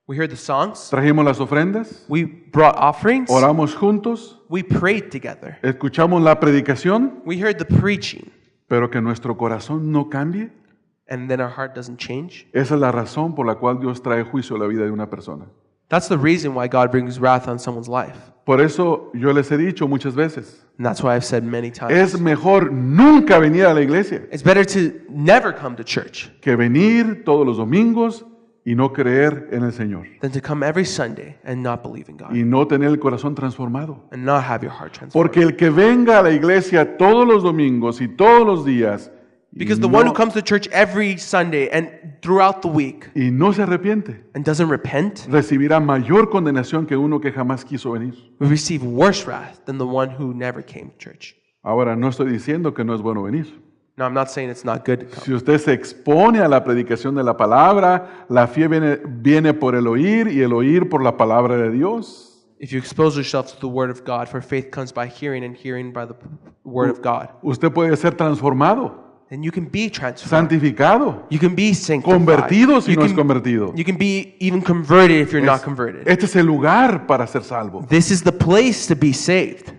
We heard the songs. trajimos las ofrendas, We brought offerings. oramos juntos, We prayed together. escuchamos la predicación, We heard the preaching. pero que nuestro corazón no cambie. And then our heart doesn't change. Esa es la razón por la cual Dios trae juicio a la vida de una persona. That's the reason why God brings wrath on someone's life. Por eso yo les he dicho muchas veces, And that's why I've said many times. es mejor nunca venir a la iglesia It's better to never come to church que venir todos los domingos y no creer en el Señor than to come every Sunday and not believe in God y no tener el corazón transformado. and not have your heart transformed. Porque el que venga a la iglesia todos los domingos y todos los días Because the one who comes to church every Sunday and throughout the week y no se arrepiente, and doesn't repent recibirá mayor condenación que uno que jamás quiso venir. will receive worse wrath than the one who never came to church. Ahora, no estoy diciendo que no es bueno venir. Now, I'm not saying it's not good to come. Si usted se expone a la predicación de la palabra, la fe viene por el oír y el oír por la palabra de Dios. If you expose yourself to the Word of God, for faith comes by hearing and hearing by the Word of God, Usted puede ser transformado, then you can be transformed. santificado, You can be sanctified. convertido si You no es can- convertido. You can be even converted if you're not converted. Este es el lugar para ser salvo. This is the place to be saved.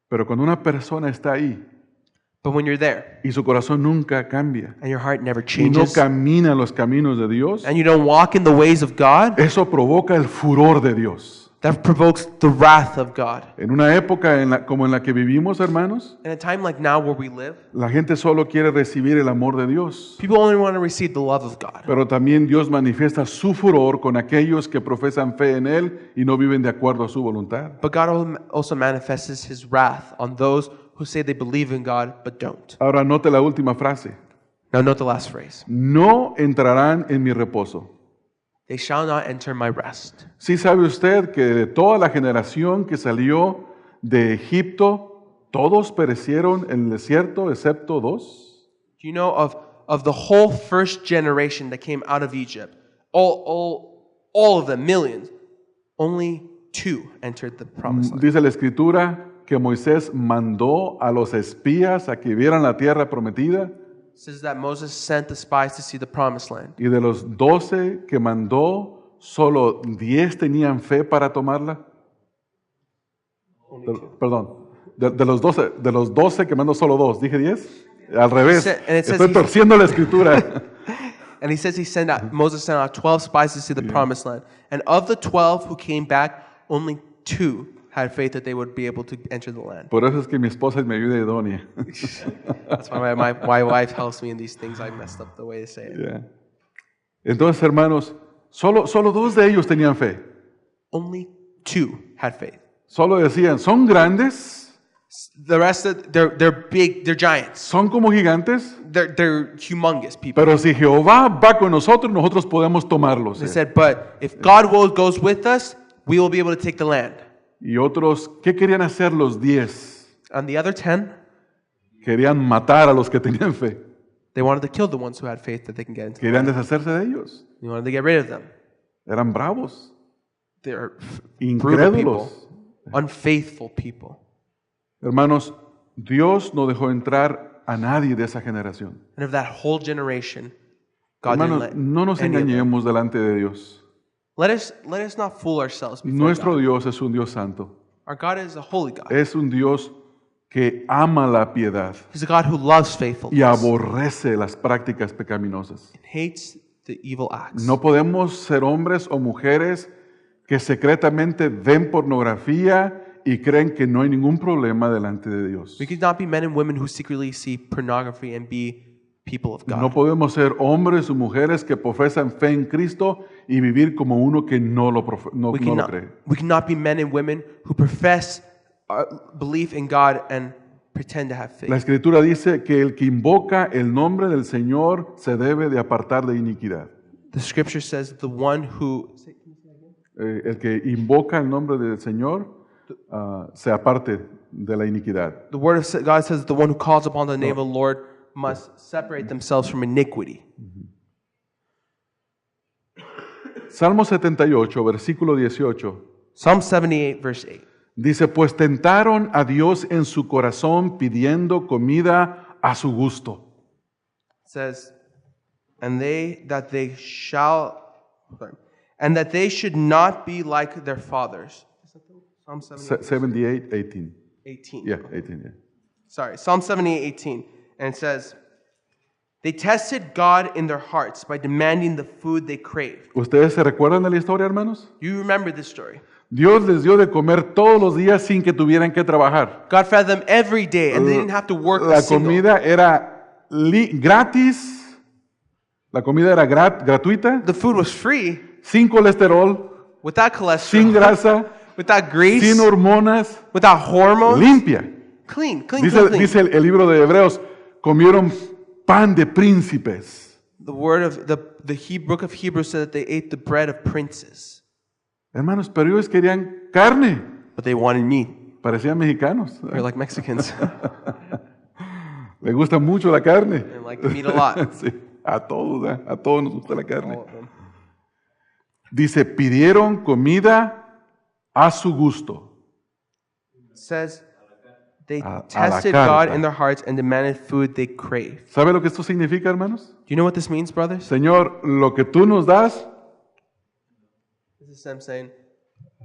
Pero cuando una persona está ahí But when you're there y su corazón nunca cambia and your heart never y no changes camina los caminos de Dios, and you don't walk in the ways of God, eso provoca el furor de Dios. that provokes the wrath of God. En una época como en la que vivimos, hermanos, In a time like now where we live, la gente solo quiere recibir el amor de Dios. people only want to receive the love of God. Pero también Dios manifiesta su furor con aquellos que profesan fe en Él y no viven de acuerdo a su voluntad. But God also manifests His wrath on those who say they believe in God but don't. Ahora note la última frase. Now note the last phrase. No entrarán en mi reposo. They shall not enter my rest. ¿Sí sabe usted que de toda la generación que salió de Egipto, todos perecieron en el desierto excepto dos? Do you know of the whole first generation that came out of Egypt, all of them, millions, only 2 entered the promised land. Dice la Escritura que Moisés mandó a los espías a que vieran la tierra prometida. It says that Moses sent the spies to see the promised land. Y de los 12 que mandó, solo 10 tenían fe para tomarla. Perdón, de los 12 que mandó, solo 2. ¿Dije 10? Al revés. And it says Estoy torciendo la Escritura. And he says Moses sent out 12 spies to see the promised land. And of the 12 who came back, only 2 had faith that they would be able to enter the land. Por eso es que mi esposa me ayuda idónea. That's why my wife helps me in these things. I messed up the way to say it. Yeah. Entonces, hermanos, solo 2 de ellos tenían fe. Only 2 had faith. Solo decían, son grandes, The rest of they're big, they're giants. son como gigantes, They're humongous people. pero si Jehová va con nosotros, nosotros podemos tomarlos. They said, but if God goes with us, we will be able to take the land. Y otros, ¿qué querían hacer los 10? And the other 10, Querían matar a los que tenían fe. they wanted to kill the ones who had faith that they can get into the Querían land. deshacerse de ellos. They wanted to get rid of them. Eran bravos, They're brutal people, incrédulos. unfaithful people. Hermanos, Dios no dejó entrar a nadie de esa generación. And of that whole generation, God didn't Hermanos, let no nos any of them. engañemos delante de Dios. Let us not fool ourselves before Nuestro God. Dios es un Dios santo. Our God is a holy God. Es un Dios que ama la piedad He's a God who loves y faithfulness aborrece las prácticas pecaminosas. and hates the evil acts. No podemos ser hombres o mujeres que secretamente ven pornografía y creen que no hay ningún problema delante de Dios. We could not be men and women who secretly see pornography and be people of God. No podemos ser hombres o mujeres que profesan fe en Cristo y vivir como uno que no lo cree. We cannot be men and women who profess belief in God and pretend to have faith. La Escritura dice que el que invoca el nombre del Señor se debe de apartar de iniquidad. The scripture says the one who El que invoca el nombre del Señor se aparte de la iniquidad. the word of God says the one who calls upon the name of the Lord must separate themselves from iniquity. Salmo 78, versículo 18, Psalm 78 verse 8 dice, pues tentaron a Dios en su corazón pidiendo comida a su gusto. says, and that they should not be like their fathers. Psalm 78, 78, 18. 18. Yeah, 18, yeah. Sorry, Psalm 78, 18. And it says, they tested God in their hearts by demanding the food they craved. ¿Ustedes se recuerdan de la historia, hermanos? You remember this story. Dios les dio de comer todos los días sin que tuvieran que trabajar. God fed them every day and they didn't have to work a La single. comida era gratis, la comida era gratuita, The food was free, sin colesterol, without sin cholesterol, grasa, without grease, sin hormonas, without hormones. limpia. Clean, clean, clean, clean. Dice el libro de Hebreos, comieron pan de príncipes. The word of the book of Hebrews said that they ate the bread of princes, Hermanos, pero ellos querían carne, but they wanted meat. parecían mexicanos. They're like Mexicans. Les gusta mucho la carne. They like meat a lot. Sí, a todos nos gusta la carne. All of them. Dice, pidieron comida a su gusto. It says they A la tested carta. God in their hearts and demanded food they craved. ¿Sabe lo que esto significa, hermanos? Do you know what this means, brothers? Señor, lo que tú nos das, This is them saying,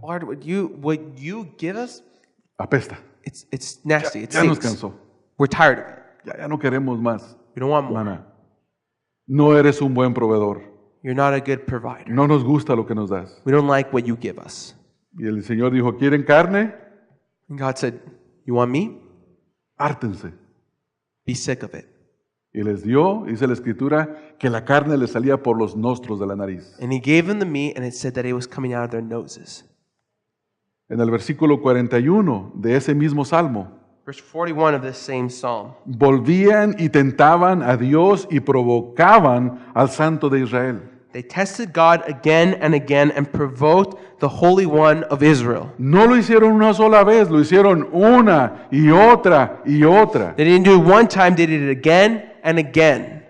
Lord, what you give us, apesta. it's nasty. It Ya nos stinks. cansó. We're tired of it. Ya no queremos más. We don't want more. Hermana, no eres un buen proveedor. You're not a good provider. No nos gusta lo que nos das. We don't like what you give us. Y el Señor dijo, ¿quieren carne? And God said, you want meat? Hártense. Be sick of it. Y les dio, dice la Escritura, que la carne les salía por los nostros de la nariz. And he gave them the meat, and it said that it was coming out of their noses. En el versículo 41 de ese mismo Salmo, Verse 41 of this same psalm. volvían y tentaban a Dios y provocaban al Santo de Israel. They tested God again and again and provoked the Holy One of Israel. No lo hicieron una sola vez, lo hicieron una y otra y otra. They didn't do it one time, they did it again and again.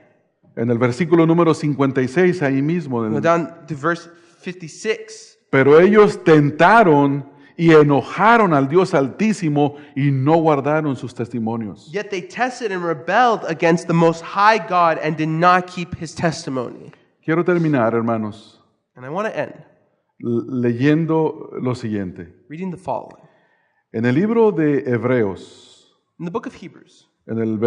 En el versículo número 56, ahí mismo. Go down to verse 56. Pero ellos tentaron y enojaron al Dios Altísimo y no guardaron sus testimonios. Yet they tested and rebelled against the Most High God and did not keep His testimony. Quiero terminar, hermanos, And I want to end leyendo lo siguiente. reading the following. En el libro de Hebreos, In the book of Hebrews, en el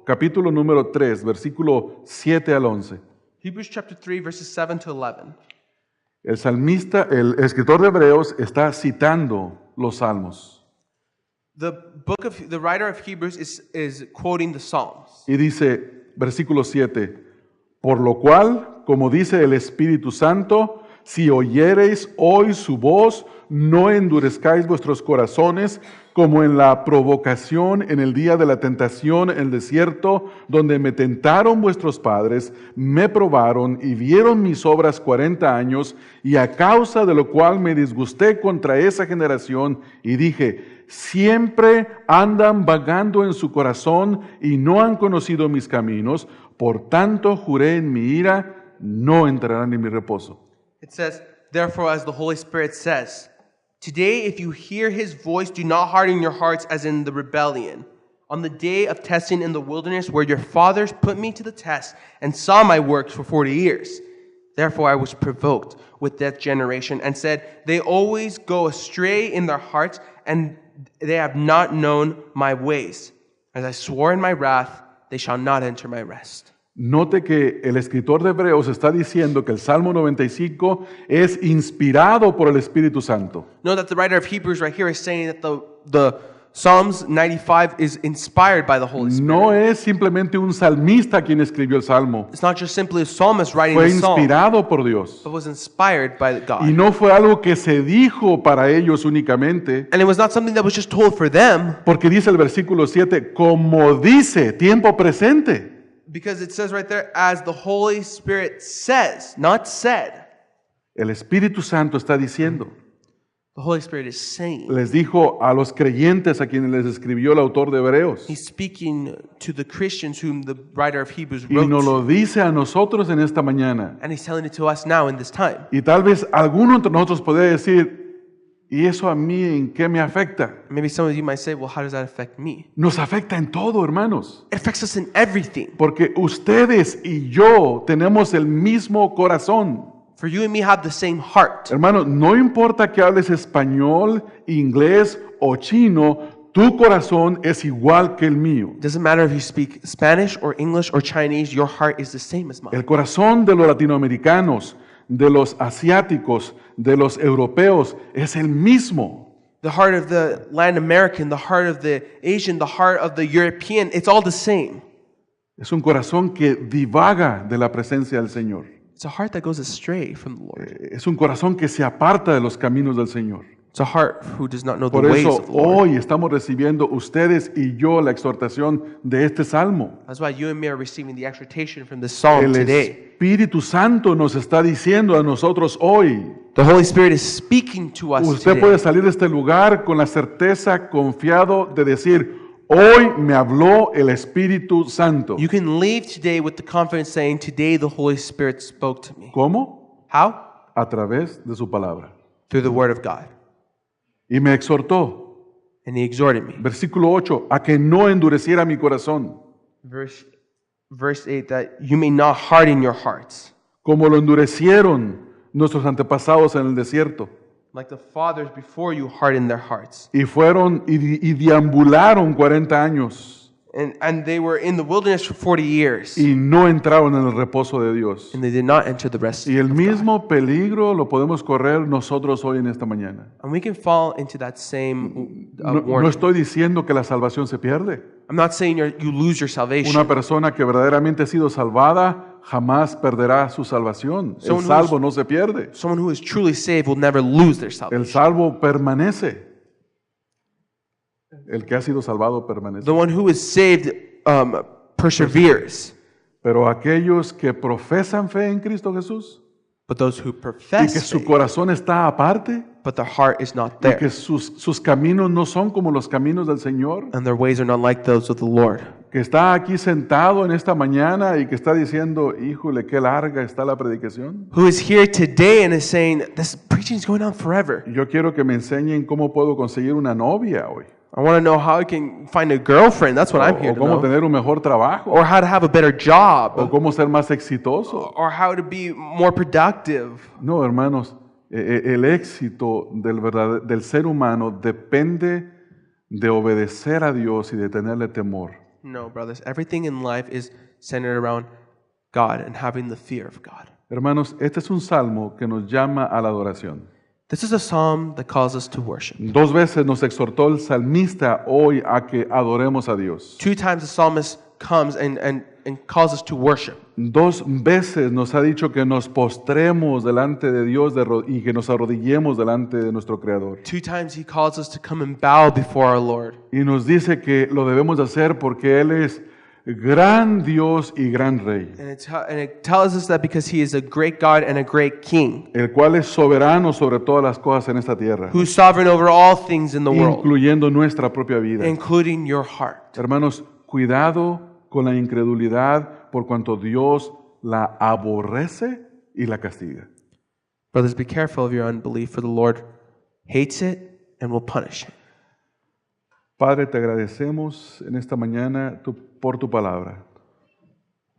capítulo número 3, versículo 7 al 11, Hebrews chapter 3, verses 7 to 11. el salmista, el escritor de Hebreos está citando los salmos The writer of Hebrews is quoting the Psalms. y dice, versículo 7, por lo cual, como dice el Espíritu Santo, si oyereis hoy su voz, no endurezcáis vuestros corazones como en la provocación en el día de la tentación en el desierto, donde me tentaron vuestros padres, me probaron y vieron mis obras 40 años, y a causa de lo cual me disgusté contra esa generación y dije, siempre andan vagando en su corazón y no han conocido mis caminos, por tanto juré en mi ira, no entrarán en mi reposo. It says, therefore, as the Holy Spirit says, today if you hear His voice, do not harden your hearts as in the rebellion. On the day of testing in the wilderness, where your fathers put me to the test and saw my works for 40 years. Therefore I was provoked with that generation and said, they always go astray in their hearts, and they have not known my ways. As I swore in my wrath, they shall not enter my rest. Note que el escritor de Hebreos está diciendo que el Salmo 95 es inspirado por el Espíritu Santo. Note that the writer of Hebrews right here is saying that the Psalms 95 is inspired by the Holy Spirit. No es simplemente un salmista quien escribió el salmo. It's not just simply a psalmist writing Fue the psalm, inspirado por Dios. but was inspired by Y God. no fue algo que se dijo para ellos únicamente, And it was not something that was just told for them, porque dice el versículo 7, como dice, tiempo presente. because it says right there, as the Holy Spirit says, not said. El Espíritu Santo está diciendo. The Holy Spirit is saying. Les dijo a los creyentes a quienes les escribió el autor de Hebreos. He's speaking to the Christians whom the writer of Hebrews Y wrote nos to. lo dice a nosotros en esta mañana. And he's telling it to us now in this time. Y tal vez alguno entre nosotros podría decir, ¿y eso a mí en qué me afecta? Maybe some of you might say, well, how does that affect me? Nos afecta en todo, hermanos. It affects us in everything. Porque ustedes y yo tenemos el mismo corazón. For you and me have the same heart. Hermano, no importa que hables español, inglés o chino, tu corazón es igual que el mío. It doesn't matter if you speak Spanish or English or Chinese, your heart is the same as mine. El corazón de los latinoamericanos, de los asiáticos, de los europeos es el mismo. The heart of the Latin American, the heart of the Asian, the heart of the European, it's all the same. Es un corazón que divaga de la presencia del Señor. It's a heart that goes astray from the Lord. Es un corazón que se aparta de los caminos del Señor. It's a heart who does not know the Por ways eso of the Lord. hoy estamos recibiendo ustedes y yo la exhortación de este salmo. That's why you and me are receiving the exhortation from this psalm El today. Espíritu Santo nos está diciendo a nosotros hoy. The Holy Spirit is speaking to us Usted today. puede salir de este lugar con la certeza, confiado de decir, hoy me habló el Espíritu Santo. You can leave today with the confidence saying, today the Holy Spirit spoke to me. ¿Cómo? How? A través de su palabra. Through the Word of God. Y me exhortó, And He exhorted me. versículo 8, a que no endureciera mi corazón, Verse 8, that you may not harden your hearts, como lo endurecieron nuestros antepasados en el desierto. like the fathers before you hardened their hearts. Y fueron y deambularon 40 años And they were in the wilderness for 40 years. y no entraron en el reposo de Dios. And they did not enter the rest Y el of God. mismo peligro lo podemos correr nosotros hoy en esta mañana. And we can fall into that same No warning. estoy diciendo que la salvación se pierde. I'm not saying you lose your salvation. Una persona que verdaderamente ha sido salvada jamás perderá su salvación. El Someone salvo no se pierde. Someone who is truly saved will never lose their El salvation. salvo permanece. El que ha sido salvado permanece. The one who is saved perseveres. Pero aquellos que profesan fe en Cristo Jesús But those who y que profess su faith, corazón está aparte but their heart is not y there, que sus caminos no son como los caminos del Señor, and their ways are not like those of the Lord. que está aquí sentado en esta mañana y que está diciendo, híjole, qué larga está la predicación. Who is here today and is saying, this preaching is going on forever. Yo quiero que me enseñen cómo puedo conseguir una novia hoy, I want to know how I can find a girlfriend. That's what I'm here o to cómo know. tener un mejor trabajo, Or how to have a better o job. cómo ser más exitoso. Or how to be more productive. No, hermanos, el éxito del ser humano depende de obedecer a Dios y de tenerle temor. No, brothers. Everything in life is centered around God and having the fear of God. Hermanos, este es un salmo que nos llama a la adoración. This is a psalm that calls us to worship. 2 veces nos exhortó el salmista hoy a que adoremos a Dios. 2 times the psalmist comes and calls us to worship. 2 veces nos ha dicho que nos postremos delante de Dios y que nos arrodillemos delante de nuestro Creador. 2 times he calls us to come and bow before our Lord. Y nos dice que lo debemos hacer porque Él es gran Dios y gran Rey, And it tells us that because he is a great God and a great King, el cual es soberano sobre todas las cosas en esta tierra, who's sovereign over all things in the world, incluyendo nuestra propia vida. including your heart. Hermanos, cuidado con la incredulidad por cuanto Dios la aborrece y la castiga. Brothers, be careful of your unbelief, for the Lord hates it and will punish it. Padre, te agradecemos en esta mañana por tu palabra,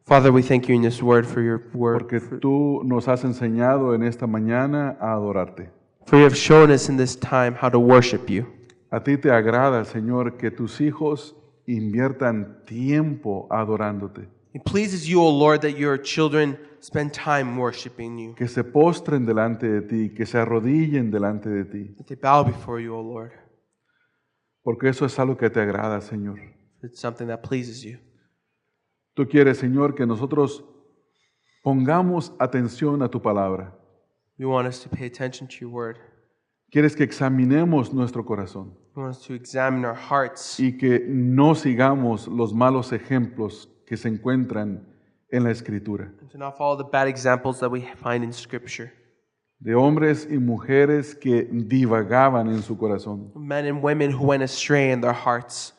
Father, we thank you in this word for your word, porque tú nos has enseñado en esta mañana a adorarte. for you have shown us in this time how to worship you. A ti te agrada, Señor, que tus hijos inviertan tiempo adorándote, It pleases you, O Lord, that your children spend time worshiping you, que se postren delante de ti, que se arrodillen delante de ti. that they bow before you, O Lord. porque eso es algo que te agrada, Señor. It's something that pleases you. Tú quieres, Señor, que nosotros pongamos atención a tu palabra. You want us to pay attention to your word. Quieres que examinemos nuestro corazón You want us to examine our hearts y que no sigamos los malos ejemplos que se encuentran en la Escritura, and to not follow the bad examples that we find in Scripture. de hombres y mujeres que divagaban en su corazón Men and women who went astray in their hearts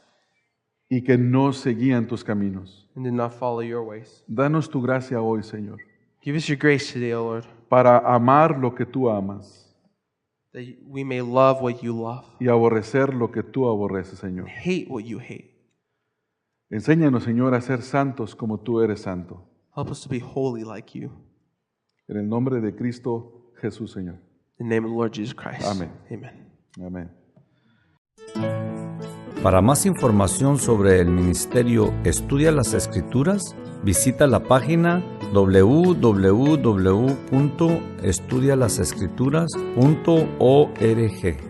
y que no seguían tus caminos. and did not follow your ways. Danos tu gracia hoy, Señor, Give us your grace today, O Lord, para amar lo que tú amas that we may love what you love, y aborrecer lo que tú aborreces, Señor. hate what you hate. Enséñanos, Señor, a ser santos como tú eres santo. Help us to be holy like you. En el nombre de Cristo Jesús, Señor. In the name of the Lord Jesus Christ. Amén. Amen. Amén. Para más información sobre el ministerio Estudia las Escrituras, visita la página www.estudialasescrituras.org.